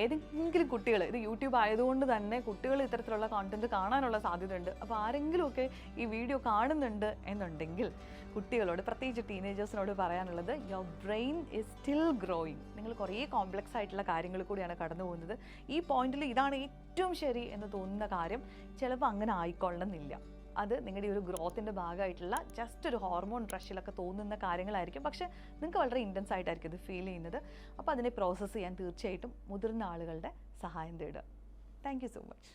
ഏതെങ്കിലും കുട്ടികൾ, ഇത് യൂട്യൂബ് ആയതുകൊണ്ട് തന്നെ കുട്ടികൾ ഇത്തരത്തിലുള്ള കോണ്ടന്റ് കാണാനുള്ള സാധ്യതയുണ്ട്. അപ്പോൾ ആരെങ്കിലുമൊക്കെ ഈ വീഡിയോ കാണുന്നുണ്ട് എന്നുണ്ടെങ്കിൽ കുട്ടികളോട്, പ്രത്യേകിച്ച് ടീനേജേഴ്സിനോട് പറയാനുള്ളത്, your brain is still growing. നിങ്ങൾ കുറേ കോംപ്ലക്സ് ആയിട്ടുള്ള കാര്യങ്ങൾ കൂടിയാണ് കടന്നു പോകുന്നത്. ഈ പോയിന്റിൽ ഇതാണ് ഏറ്റവും ശരി എന്ന് തോന്നുന്ന കാര്യം ചിലപ്പോൾ അങ്ങനെ ആയിക്കൊള്ളണമെന്നില്ല. അത് നിങ്ങളുടെ ഒരു ഗ്രോത്തിൻ്റെ ഭാഗമായിട്ടുള്ള ജസ്റ്റ് ഒരു ഹോർമോൺ റഷിലൊക്കെ തോന്നുന്ന കാര്യങ്ങളായിരിക്കും. പക്ഷേ നിങ്ങൾക്ക് വളരെ ഇൻറ്റൻസ് ആയിട്ടായിരിക്കും ഇത് ഫീൽ ചെയ്യുന്നത്. അപ്പോൾ അതിനെ പ്രോസസ്സ് ചെയ്യാൻ തീർച്ചയായിട്ടും മുതിർന്ന ആളുകളുടെ സഹായം തേടുക. Thank you so much.